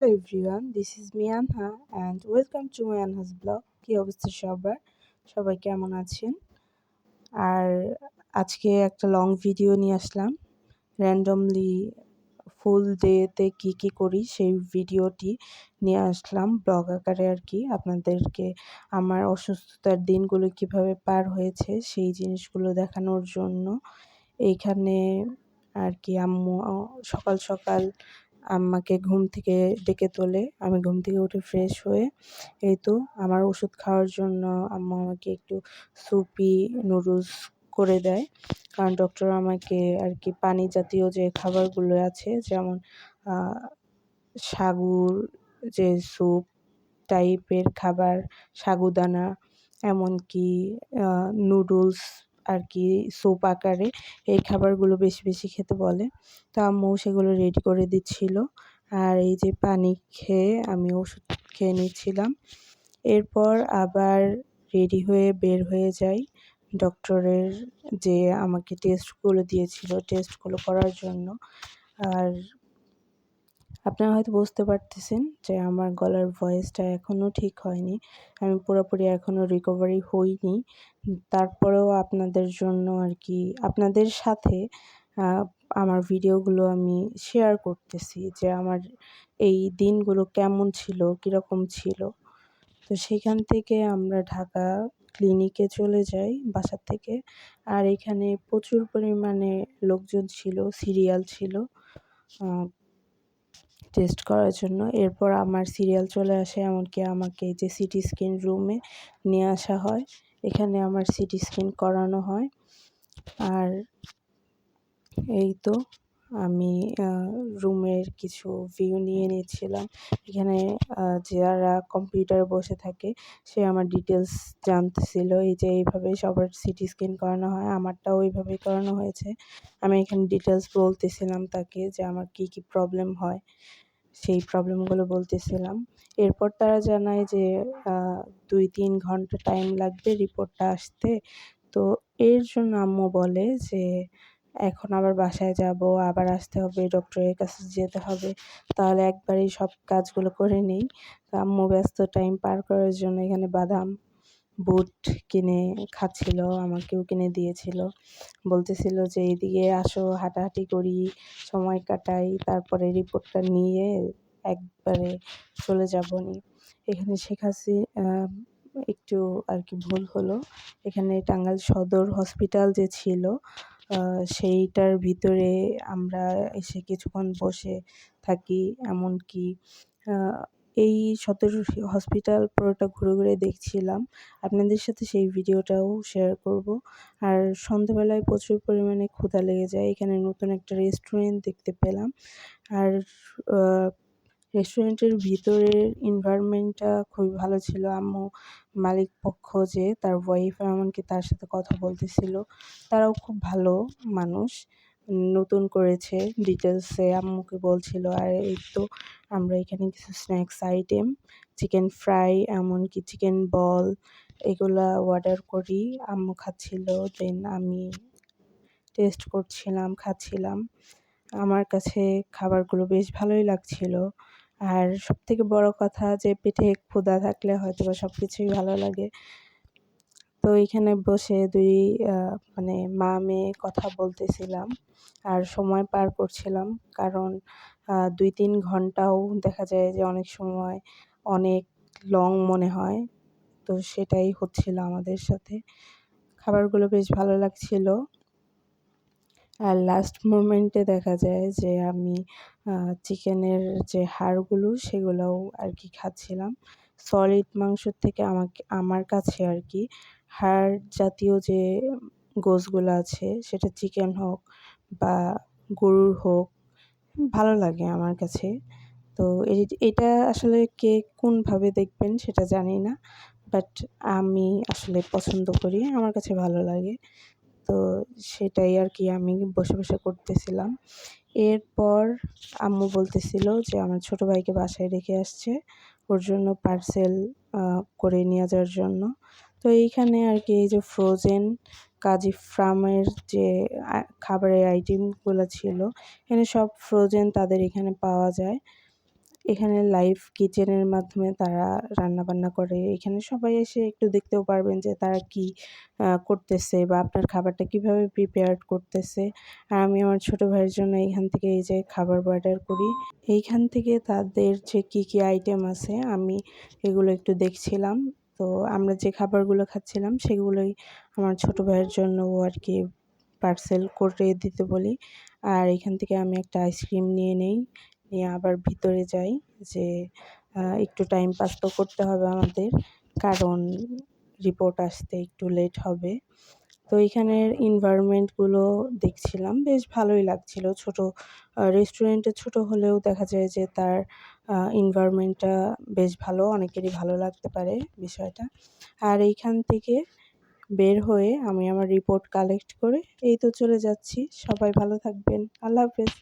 Hello everyone, this is me Anha and welcome to my Anha's blog. কি অবস্থা সবার? সবাই কেমন আছেন? আর আজকে একটা লং ভিডিও নিয়ে আসলাম। র্যান্ডমলি ফুল ডেতে কি করি সেই ভিডিওটি নিয়ে আসলাম ব্লগ আকারে আর কি আপনাদেরকে আমার অসুস্থতার দিনগুলো কিভাবে পার হয়েছে সেই জিনিসগুলো দেখানোর জন্য। এইখানে আর কি আম্মু সকাল সকাল আম্মাকে ঘুম থেকে ডেকে তোলে। আমি ঘুম থেকে উঠে ফ্রেশ হয়ে এই তো আমার ওষুধ খাওয়ার জন্য আম্মু আমাকে একটু সুপি নুডলস করে দেয়। কারণ ডক্টর আমাকে আর কি পানি জাতীয় যে খাবারগুলো আছে যেমন সাগুর যে স্যুপ টাইপের খাবার, সাগুদানা এমনকি নুডলস আর কি স্যুপ আকারে এই খাবারগুলো বেশি বেশি খেতে বলে। তো আম্মু সেগুলো রেডি করে দিচ্ছিল। আর এই যে পানি খেয়ে আমি ওষুধ খেয়ে নিচ্ছিলাম। এরপর আবার রেডি হয়ে বের হয়ে যাই ডক্টরের যে আমাকে টেস্টগুলো দিয়েছিল টেস্টগুলো করার জন্য। আর আপনারা হয়তো বুঝতে পারতেছেন যে আমার গলার ভয়েসটা এখনও ঠিক হয়নি। আমি পুরোপুরি এখনও রিকভারি হইনি। তারপরেও আপনাদের জন্য আর কি আপনাদের সাথে আমার ভিডিওগুলো আমি শেয়ার করতেছি যে আমার এই দিনগুলো কেমন ছিল, কীরকম ছিল। তো সেখান থেকে আমরা ঢাকা ক্লিনিকে চলে যাই বাসা থেকে। আর এখানে প্রচুর পরিমাণে লোকজন ছিল, সিরিয়াল ছিল টেস্ট করার জন্য। এরপর আমার সিরিয়াল চলে আসে, এমনকি আমাকে যে সিটি স্ক্যান রুমে নিয়ে আসা হয়। এখানে আমার সিটি স্ক্যান করানো হয়। আর এই তো আমি রুমের কিছু ভিউ নিয়ে নিচ্ছিলাম। এখানে যারা কম্পিউটারে বসে থাকে সে আমার ডিটেলস জানতেছিল। এই যে এইভাবে সবার সিটি স্ক্যান করানো হয়, আমারটাও ওইভাবেই করানো হয়েছে। আমি এখানে ডিটেলস বলতেছিলাম তাকে যে আমার কি প্রবলেম হয়, সেই প্রবলেমগুলো বলতেছিলাম। এরপর তারা জানায় যে ২-৩ ঘন্টা টাইম লাগবে রিপোর্টটা আসতে। তো এর জন্য আম্মু বলে যে এখন আবার বাসায় যাব, আবার আসতে হবে, ডক্টরের কাছে যেতে হবে। তাহলে একবারেই সব কাজগুলো করে নেই। তো আম্মু ব্যস্ত টাইম পার করার জন্য এখানে বাদাম, বুট কিনে খাচ্ছিল, আমাকেও কিনে দিয়েছিল। বলতেছিল যে এদিকে আসো, হাঁটাহাঁটি করি, সময় কাটাই, তারপরে রিপোর্টটা নিয়ে একবারে চলে যাবনি। এখানে একটু আর কি ভুল হলো। এখানে টাঙ্গাইল সদর হসপিটাল যে ছিল সেইটার ভিতরে আমরা এসে কিছুক্ষণ বসে থাকি। এমনকি এই সদর হসপিটাল পুরোটা ঘুরে ঘুরে দেখছিলাম। আপনাদের সাথে সেই ভিডিওটাও শেয়ার করব। আর সন্ধ্যাবেলায় প্রচুর পরিমাণে ক্ষুধা লেগে যায়। এখানে নতুন একটা রেস্টুরেন্ট দেখতে পেলাম। আর রেস্টুরেন্টের ভিতরের এনভায়রনমেন্টটা খুবই ভালো ছিল। আম্মু মালিক পক্ষ যে তার ওয়াইফ এমনকি তার সাথে কথা বলতেছিল। তারাও খুব ভালো মানুষ। নতুন করেছে ডিটেলসে আম্মুকে বলছিল। আর এই তো আমরা এখানে কিছু স্ন্যাক্স আইটেম, চিকেন ফ্রাই এমনকি চিকেন বল এগুলা অর্ডার করি। আম্মু খাচ্ছিল, দেন আমি টেস্ট করছিলাম, খাচ্ছিলাম। আমার কাছে খাবারগুলো বেশ ভালোই লাগছিল। আর সবথেকে বড় কথা যে পেটে ক্ষুধা থাকলে হয়তোবা সবকিছুই ভালো লাগে। তো এইখানে বসে মানে মা-মেয়ে কথা বলতেছিলাম আর সময় পার করছিলাম। কারণ ২-৩ ঘন্টাও দেখা যায় যে অনেক সময় অনেক লং মনে হয়। তো সেটাই হচ্ছিল আমাদের সাথে। খাবারগুলো বেশ ভালো লাগছিল। আর লাস্ট মোমেন্টে দেখা যায় যে আমি চিকেনের যে হাড়গুলো সেগুলোও আর কি খাচ্ছিলাম। সলিড মাংসর থেকে আমার কাছে আর কি হাড় জাতীয় যে গোশগুলো আছে সেটা চিকেন হোক বা গরুর হোক ভালো লাগে আমার কাছে। তো এটা আসলে কে কোনভাবে দেখবেন সেটা জানি না। বাট আমি আসলে পছন্দ করি, আমার কাছে ভালো লাগে। তো সেটাই আর কি আমি বসে বসে করতেছিলাম। এরপর আম্মু বলতেছিল যে আমার ছোট ভাইকে বাসায় রেখে আসছে, ওর জন্য পার্সেল করে নিয়ে যাওয়ার জন্য। তো এইখানে আর কি এই যে ফ্রোজেন কাজী ফার্মের যে খাবারের আইটেমগুলো ছিল, এখানে সব ফ্রোজেন তাদের এখানে পাওয়া যায়। এখানে লাইভ কিচেনের মাধ্যমে তারা রান্নাবান্না করে। এখানে সবাই এসে একটু দেখতেও পারবেন যে তারা কি করতেছে বা আপনার খাবারটা কিভাবে প্রিপেয়ার করতেছে। আর আমি আমার ছোট ভাইয়ের জন্য এইখান থেকে এই যে খাবার অর্ডার করি। এইখান থেকে তাদের যে কি আইটেম আছে আমি এগুলো একটু দেখছিলাম। তো আমরা যে খাবারগুলো খাচ্ছিলাম সেগুলোই আমার ছোট ভাইয়ের জন্যও আরকি পার্সেল করে দিতে বলি। আর এখান থেকে আমি একটা আইসক্রিম নিয়ে নেই। নিয়ে আবার ভিতরে যাই যে একটু টাইম পাস তো করতে হবে আমাদের। কারণ রিপোর্ট আসতে একটু লেট হবে। তো এখানের এনভায়রনমেন্টগুলো দেখছিলাম। বেশ ভালোই লাগছিল। রেস্টুরেন্টটা ছোট হলেও দেখা যায় যে তার এনভায়রনমেন্টটা বেশ ভালো। অনেকেরই ভালো লাগতে পারে বিষয়টা। আর এইখান থেকে বের হয়ে আমি আমার রিপোর্ট কালেক্ট করে এই তো চলে যাচ্ছি। সবাই ভালো থাকবেন। আল্লাহ হাফেজ।